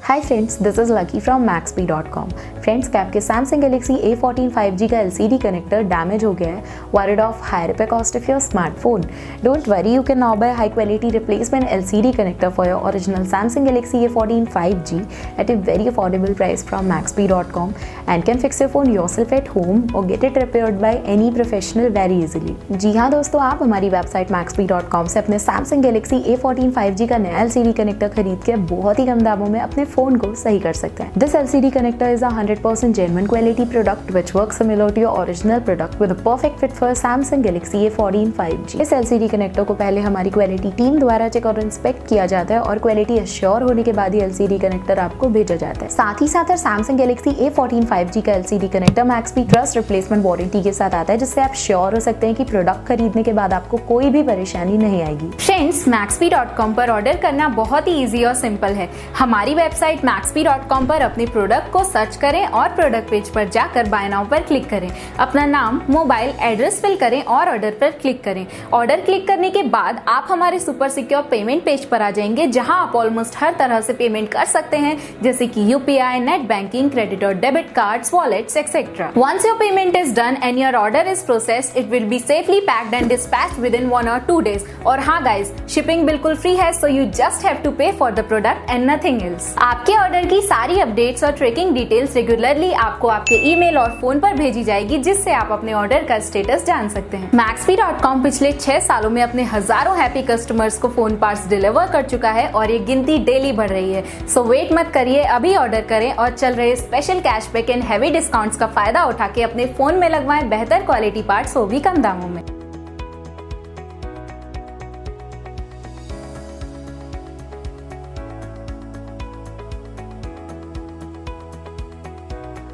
Hi friends, this is lucky from maxp.com। Friends, क्या आपके Samsung Galaxy A14 5G का LCD connector damage हो गया है? Worried of high repair cost of your smartphone? Don't worry, you can now buy high quality replacement LCD connector for your original Samsung Galaxy A14 5G at a very affordable price from maxp.com and can fix your phone yourself at home or get it repaired by any professional very easily। जी हाँ दोस्तों, आप हमारी website maxp.com से अपने Samsung Galaxy A14 5G का नया LCD connector खरीद के बहुत ही कम दामों में अपने फोन को सही कर सकते हैं। This LCD connector is a 100% genuine quality product which works similar to your original product with a perfect fit for Samsung Galaxy A14 5G। इस LCD कनेक्टर को पहले हमारी क्वालिटी टीम द्वारा चेक और इंस्पेक्ट किया जाता है और क्वालिटी एश्योर होने के बाद ही LCD कनेक्टर आपको भेजा जाता है। साथ ही साथ Samsung Galaxy A14 5G का LCD connector maxp trust replacement warranty के साथ आता है, जिससे आप श्योर हो सकते हैं कि प्रोडक्ट खरीदने के बाद आपको कोई भी परेशानी नहीं आएगी। फ्रेंड्स, maxp.com पर ऑर्डर करना बहुत ही इजी और सिंपल है। हमारी वेबसाइट maxp.com पर अपने प्रोडक्ट को सर्च करें और प्रोडक्ट पेज पर जाकर बाय नाउ पर क्लिक करें। अपना नाम, मोबाइल एड्रेस फिल करें और ऑर्डर पर क्लिक करें। ऑर्डर क्लिक करने के बाद आप हमारे सुपर सिक्योर पेमेंट पेज पर आ जाएंगे, जहां आप ऑलमोस्ट हर तरह से पेमेंट कर सकते हैं, जैसे कि UPI, नेट बैंकिंग, क्रेडिट और debit cards, wallets etcetera. Once your payment is done and your order is processed, it will be safely packed and dispatched within 1 or 2 days। और हाँ गाइज, शिपिंग बिल्कुल free है, so you just have to pay for the product and nothing else। आपके order की सारी updates और tracking details regularly आपको आपके ईमेल और फोन पर भेजी जाएगी, जिससे आप अपने ऑर्डर का स्टेटस जान सकते हैं। maxp.com पिछले 6 सालों में अपने हजारों हैप्पी कस्टमर्स को फोन पार्ट्स डिलीवर कर चुका है और ये गिनती डेली बढ़ रही है। सो वेट मत करिए, अभी ऑर्डर करें और चल रहे special cashback and heavy discounts का फायदा उठा के अपने फोन में लगवाएं बेहतर क्वालिटी पार्ट्स, वो भी कम दामों में।